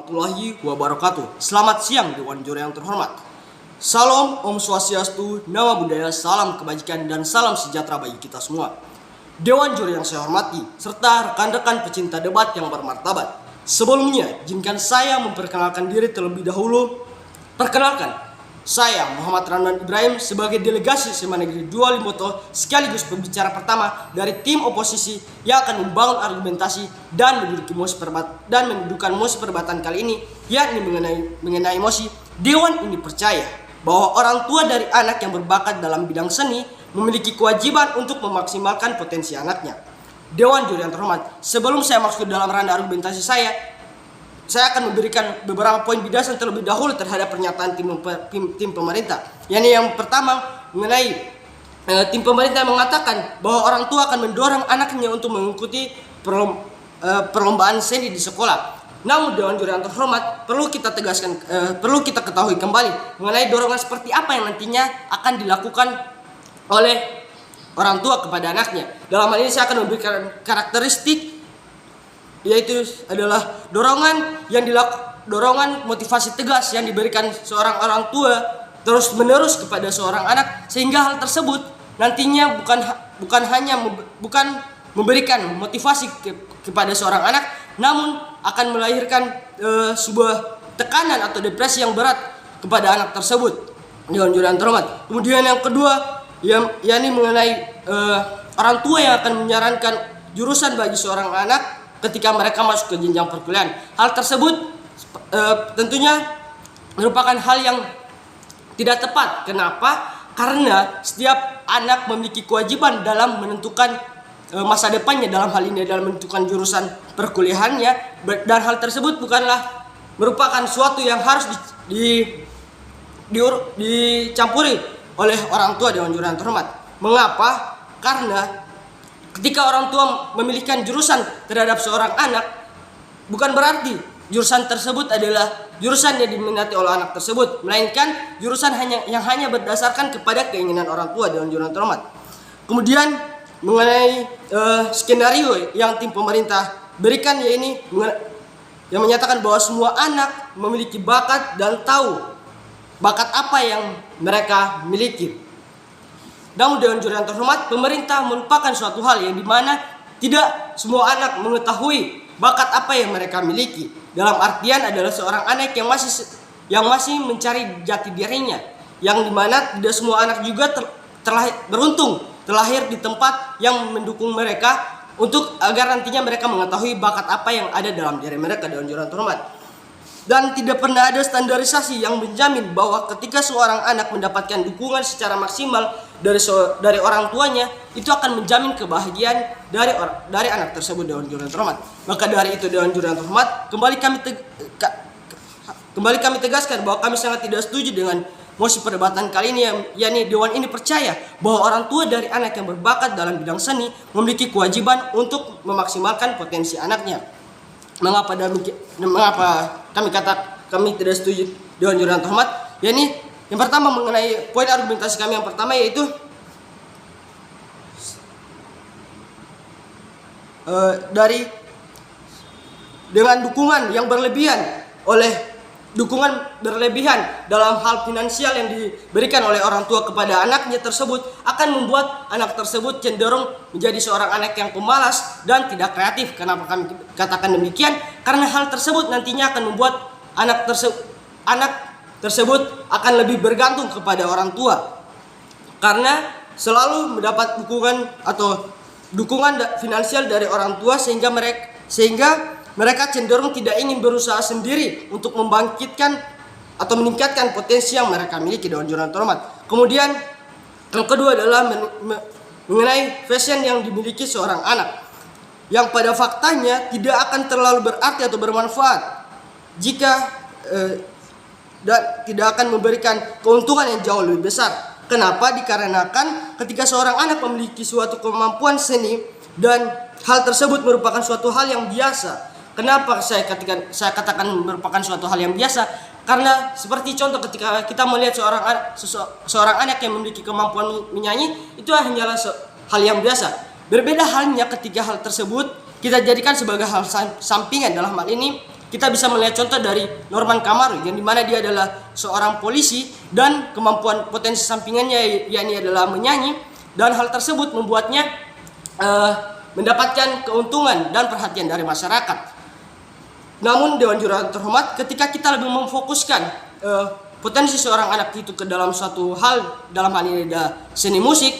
warahmatullahi wabarakatuh. Selamat siang Dewan Juri yang terhormat. Salam Om Swastiastu, Nama Budaya, salam kebajikan dan salam sejahtera bagi kita semua. Dewan Juri yang saya hormati serta rekan-rekan pecinta debat yang bermartabat. Sebelumnya, izinkan saya memperkenalkan diri terlebih dahulu. Perkenalkan, saya Muhammad Ranman Ibrahim sebagai delegasi SMA Negeri 2 Limboto sekaligus pembicara pertama dari tim oposisi yang akan membangun argumentasi dan mendudukan mosi perdebatan kali ini, yakni mengenai mosi Dewan ini percaya bahwa orang tua dari anak yang berbakat dalam bidang seni memiliki kewajiban untuk memaksimalkan potensi anaknya. Dewan Juri yang terhormat, sebelum saya masuk dalam ranah argumentasi saya akan memberikan beberapa poin bidasan terlebih dahulu terhadap pernyataan tim pemerintah. Yang pertama mengenai tim pemerintah yang mengatakan bahwa orang tua akan mendorong anaknya untuk mengikuti perlombaan seni di sekolah. Namun Dewan Juri yang terhormat, perlu kita ketahui kembali mengenai dorongan seperti apa yang nantinya akan dilakukan oleh orang tua kepada anaknya. Dalam hal ini saya akan memberikan karakteristik, yaitu adalah dorongan motivasi tegas yang diberikan seorang orang tua terus menerus kepada seorang anak, sehingga hal tersebut nantinya bukan hanya memberikan motivasi kepada seorang anak, namun akan melahirkan sebuah tekanan atau depresi yang berat kepada anak tersebut. Dewan Juri yang terhormat. Kemudian yang kedua, yakni mengenai orang tua yang akan menyarankan jurusan bagi seorang anak ketika mereka masuk ke jenjang perkuliahan. Hal tersebut tentunya merupakan hal yang tidak tepat. Kenapa? Karena setiap anak memiliki kewajiban dalam menentukan masa depannya, dalam hal ini dalam menentukan jurusan perkuliahannya, dan hal tersebut bukanlah merupakan suatu yang harus dicampuri oleh orang tua. Dewan Juri yang terhormat. Mengapa? Karena ketika orang tua memilihkan jurusan terhadap seorang anak, bukan berarti jurusan tersebut adalah jurusan yang diminati oleh anak tersebut, melainkan jurusan yang hanya berdasarkan kepada keinginan orang tua. Dewan Juri yang terhormat. Kemudian mengenai skenario yang tim pemerintah berikan, yaitu yang menyatakan bahwa semua anak memiliki bakat dan tahu bakat apa yang mereka miliki. Namun Dewan Juri yang terhormat, pemerintah melupakan suatu hal yang dimana tidak semua anak mengetahui bakat apa yang mereka miliki. Dalam artian adalah seorang anak yang masih mencari jati dirinya, yang dimana tidak semua anak juga beruntung terlahir di tempat yang mendukung mereka untuk agar nantinya mereka mengetahui bakat apa yang ada dalam diri mereka. Dewan Juri yang terhormat. Dan tidak pernah ada standarisasi yang menjamin bahwa ketika seorang anak mendapatkan dukungan secara maksimal dari orang tuanya, itu akan menjamin kebahagiaan dari anak tersebut. Dewan Juri yang terhormat. Maka dari itu Dewan Juri yang terhormat, kembali kami tegaskan bahwa kami sangat tidak setuju dengan mosi perdebatan kali ini, yakni Dewan ini percaya bahwa orang tua dari anak yang berbakat dalam bidang seni memiliki kewajiban untuk memaksimalkan potensi anaknya. Mengapa kami tidak setuju Dewan Juri yang terhormat? Yakni yang pertama mengenai poin argumentasi kami yang pertama, yaitu dengan dukungan dalam hal finansial yang diberikan oleh orang tua kepada anaknya tersebut akan membuat anak tersebut cenderung menjadi seorang anak yang pemalas dan tidak kreatif. Kenapa kami katakan demikian? Karena hal tersebut nantinya akan membuat anak tersebut akan lebih bergantung kepada orang tua, karena selalu mendapat dukungan finansial dari orang tua, sehingga mereka cenderung tidak ingin berusaha sendiri untuk membangkitkan atau meningkatkan potensi yang mereka miliki. Dewan Juri yang terhormat. Kemudian yang kedua adalah mengenai fashion yang dimiliki seorang anak, yang pada faktanya tidak akan terlalu berarti atau bermanfaat jika tidak akan memberikan keuntungan yang jauh lebih besar. Kenapa? Dikarenakan ketika seorang anak memiliki suatu kemampuan seni dan hal tersebut merupakan suatu hal yang biasa. Kenapa saya katakan merupakan suatu hal yang biasa? Karena seperti contoh ketika kita melihat seorang anak yang memiliki kemampuan menyanyi, itu hanyalah hal yang biasa. Berbeda halnya ketika hal tersebut kita jadikan sebagai hal sampingan. Dalam hal ini Kita bisa melihat contoh dari Norman Kamaru yang dimana dia adalah seorang polisi dan kemampuan potensi sampingannya yakni adalah menyanyi, dan hal tersebut membuatnya mendapatkan keuntungan dan perhatian dari masyarakat. Namun Dewan Juri yang terhormat, ketika kita lebih memfokuskan potensi seorang anak itu ke dalam suatu hal, dalam hal ini ada seni musik,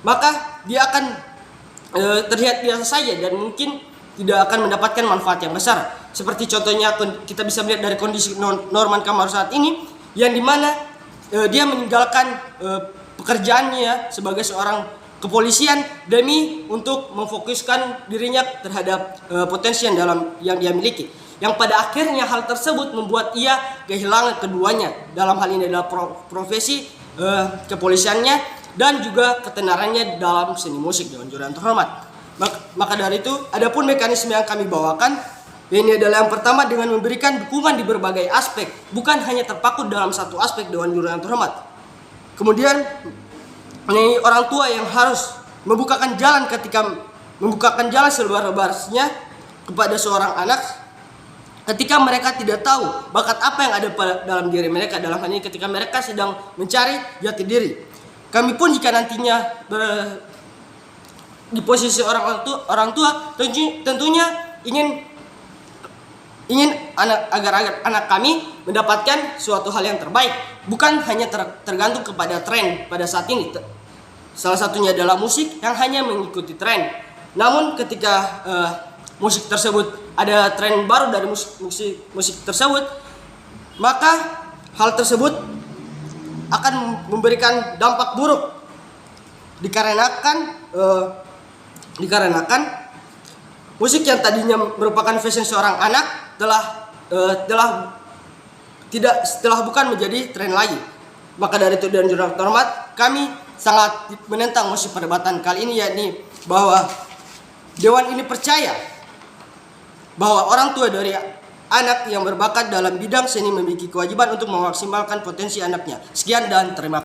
maka dia akan terlihat biasa saja dan mungkin tidak akan mendapatkan manfaat yang besar. Seperti contohnya kita bisa melihat dari kondisi Norman Kamaru saat ini, yang dimana dia meninggalkan pekerjaannya sebagai seorang kepolisian demi untuk memfokuskan dirinya terhadap potensi yang dia miliki. Yang pada akhirnya hal tersebut membuat ia kehilangan keduanya, dalam hal ini adalah profesi kepolisiannya dan juga ketenarannya dalam seni musik. Dewan Juri yang terhormat, maka dari itu adapun mekanisme yang kami bawakan ini adalah yang pertama dengan memberikan dukungan di berbagai aspek, bukan hanya terpaku dalam satu aspek. Dewan Juri yang terhormat, kemudian ini orang tua yang harus membukakan jalan selebar-lebarnya kepada seorang anak ketika mereka tidak tahu bakat apa yang ada dalam diri mereka, dalam hal ini ketika mereka sedang mencari jati diri. Kami pun jika nantinya di posisi orang tua tentunya ingin agar anak kami mendapatkan suatu hal yang terbaik, bukan hanya tergantung kepada tren pada saat ini. Salah satunya adalah musik yang hanya mengikuti tren. Namun ketika musik tersebut ada tren baru dari musik tersebut, maka hal tersebut akan memberikan dampak buruk dikarenakan musik yang tadinya merupakan fashion seorang anak telah bukan menjadi tren lagi. Maka dari itu, Dewan Juri yang terhormat, kami sangat menentang mosi perdebatan kali ini, yakni bahwa Dewan ini percaya bahwa orang tua dari anak yang berbakat dalam bidang seni memiliki kewajiban untuk memaksimalkan potensi anaknya. Sekian dan terima kasih.